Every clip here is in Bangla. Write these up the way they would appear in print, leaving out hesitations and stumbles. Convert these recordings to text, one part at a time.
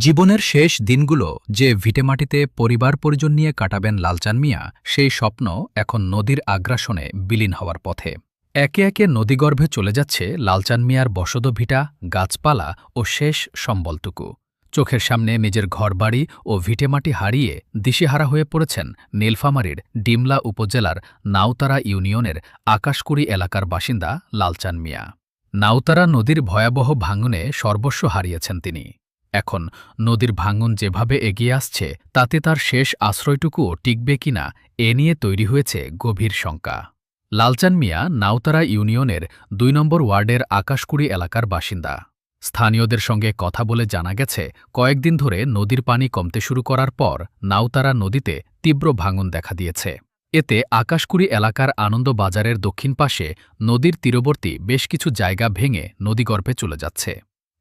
জীবনের শেষ দিনগুলো যে ভিটেমাটিতে পরিবার পরিজন নিয়ে কাটাবেন লালচাঁদ মিয়া, সেই স্বপ্ন এখন নদীর আগ্রাসনে বিলীন হওয়ার পথে। একে একে নদীগর্ভে চলে যাচ্ছে লালচাঁদ মিয়ার বসতভিটা, গাছপালা ও শেষ সম্বলটুকু। চোখের সামনে নিজের ঘরবাড়ি ও ভিটেমাটি হারিয়ে দিশেহারা হয়ে পড়েছেন নীলফামারীর ডিমলা উপজেলার নাউতারা ইউনিয়নের আকাশকুড়ি এলাকার বাসিন্দা লালচাঁদ মিয়া। নাউতারা নদীর ভয়াবহ ভাঙনে সর্বস্ব হারিয়েছেন তিনি। এখন নদীর ভাঙন যেভাবে এগিয়ে আসছে, তাতে তার শেষ আশ্রয়টুকুও টিকবে কিনা এ নিয়ে তৈরি হয়েছে গভীর শঙ্কা। লালচাঁদ মিয়া নাউতারা ইউনিয়নের ২ নম্বর ওয়ার্ডের আকাশকুড়ি এলাকার বাসিন্দা। স্থানীয়দের সঙ্গে কথা বলে জানা গেছে, কয়েকদিন ধরে নদীর পানি কমতে শুরু করার পর নাউতারা নদীতে তীব্র ভাঙন দেখা দিয়েছে। এতে আকাশকুড়ি এলাকার আনন্দবাজারের দক্ষিণ পাশে নদীর তীরবর্তী বেশ কিছু জায়গা ভেঙে নদীগর্ভে চলে যাচ্ছে।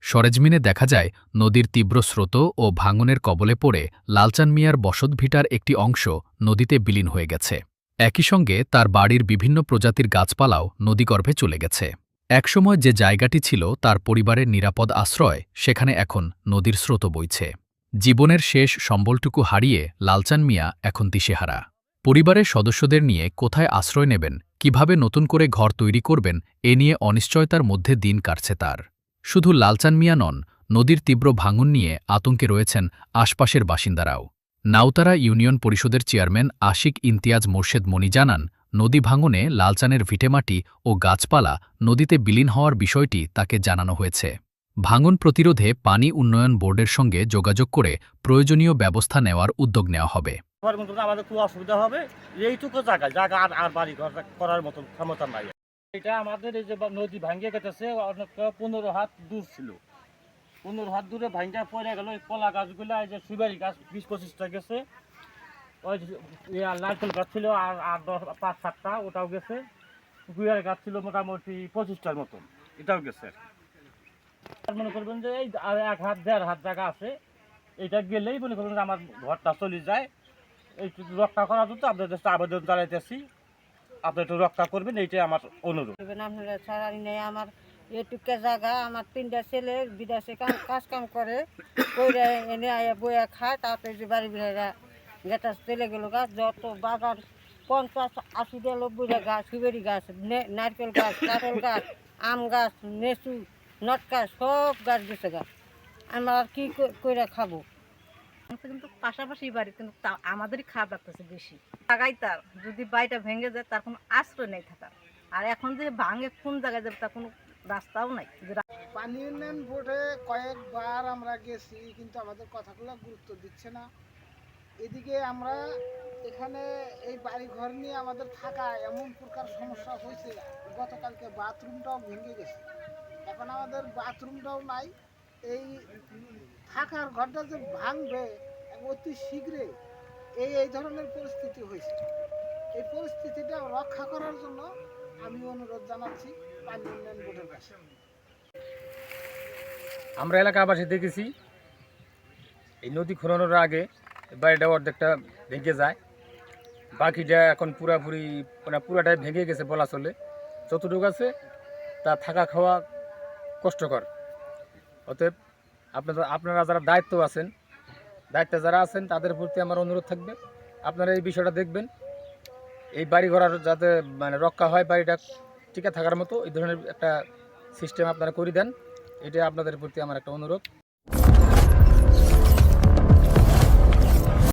সরেজমিনে দেখা যায়, নদীর তীব্র স্রোত ও ভাঙনের কবলে পড়ে লালচাঁদ মিয়ার বসতভিটার একটি অংশ নদীতে বিলীন হয়ে গেছে। একই সঙ্গে তার বাড়ির বিভিন্ন প্রজাতির গাছপালাও নদীগর্ভে চলে গেছে। একসময় যে জায়গাটি ছিল তার পরিবারের নিরাপদ আশ্রয়, সেখানে এখন নদীর স্রোত বইছে। জীবনের শেষ সম্বলটুকু হারিয়ে লালচাঁদ মিয়া এখন দিশেহারা। পরিবারের সদস্যদের নিয়ে কোথায় আশ্রয় নেবেন, কিভাবে নতুন করে ঘর তৈরি করবেন, এ নিয়ে অনিশ্চয়তার মধ্যে দিন কাটছে তার। শুধু লালচাঁদ মিয়া নন, নদীর তীব্র ভাঙন নিয়ে আতঙ্কে রয়েছেন আশপাশের বাসিন্দারাও। নাউতারা ইউনিয়ন পরিষদের চেয়ারম্যান আশিক ইমতিয়াজ মোর্শেদ মনি জানান, নদী ভাঙনে লালচানের ভিটেমাটি ও গাছপালা নদীতে বিলীন হওয়ার বিষয়টি তাকে জানানো হয়েছে। ভাঙন প্রতিরোধে পানি উন্নয়ন বোর্ডের সঙ্গে যোগাযোগ করে প্রয়োজনীয় ব্যবস্থা নেওয়ার উদ্যোগ নেওয়া হবে। আমাদের খুব অসুবিধা হবে, এইটুকু জায়গা আর বাড়ি ঘর করার মতো ক্ষমতা নাই। এটা আমাদের এই যে নদী ভাঙ্গে গেছে, অনেকটা 15 হাত দূর ছিল। 15 হাত দূরে ভাঙ্গা পড়ে গেল। ওই কলা গাছগুলো, এই যে সুপারি গাছ 20-25টা গেছে। ওই নারকেল গাছ ছিল আর 5-7টা, ওটাও গেছে। গুয়ার গাছ ছিল মোটামুটি 25টার মতন, এটাও গেছে। মনে করবেন যে এই আর 1 হাত 1.5 হাত জায়গা আছে, এটা গেলেই মনে করবেন আমার ঘরটা চলে যায়। এই রক্ষা করার জন্য আপনাদের কাছে আবেদন জানাইতেছি, আপনি একটু রক্ষা করবেন, এইটাই আমার অনুরোধ। আপনারা ছাড়া নেই, আমার এটুকু জায়গা, আমার 3টা ছেলে বিদেশে কাজ কাম করে, এনে বইয়া খায়। তারপরে যে বাড়ি বিড়াইরা গেটা চলে গেল গাছ, যত বাগান 50-80টা 90টা গাছ, সুবেরি গাছ, নারকেল গাছ, কাঁঠাল গাছ, আম গাছ, নেসু, নট গাছ, সব গাছ গেছে গাছ। আমরা আর কি করে খাবো? কিন্তু পাশাপাশি বাড়ি, কিন্তু আমাদেরই খারাপ লাগতেছে বেশি। জায়গায় তার যদি বাড়িটা ভেঙে যায়, তার কোনো আশ্রয় নেই থাকার। আর এখন যে ভাঙে কোন জায়গায় যাবে, তার কোনো রাস্তাও নাই। পানি উন্নয়ন বোর্ডে কয়েকবার আমরা গেছি, কিন্তু আমাদের কথাগুলো গুরুত্ব দিচ্ছে না। এদিকে আমরা এখানে এই বাড়ি ঘর নিয়ে আমাদের থাকা এমন প্রকার সমস্যা হয়েছে, গতকালকে বাথরুমটাও ভেঙে গেছে। এখন আমাদের বাথরুমটাও নাই। এই থাকার ঘরটা যে ভাঙবে অতি শীঘ্রই, এই ধরনের পরিস্থিতি হয়েছে। এই পরিস্থিতিটা রক্ষা করার জন্য আমি অনুরোধ জানাচ্ছি পানি উন্নয়ন বোর্ডের কাছে। আমরা এলাকাবাসী দেখেছি, এই নদী খননের আগে বাড়িটা অর্ধেকটা ভেঙে যায়, বাকিটা এখন পুরাপুরি পুরাটাই ভেঙে গেছে বলা চলে। যতটুকু আছে তা থাকা খাওয়া কষ্টকর। অতএব আপনারা যারা দায়িত্বে যারা আছেন, তাদের প্রতি আমার অনুরোধ থাকবে, আপনারা এই বিষয়টা দেখবেন, এই বাড়ি ঘর যাতে রক্ষা হয়, বাড়িটা টিকে থাকার মতো এই ধরনের একটা সিস্টেম আপনারা করে দেন, এটা আপনাদের প্রতি আমার একটা অনুরোধ।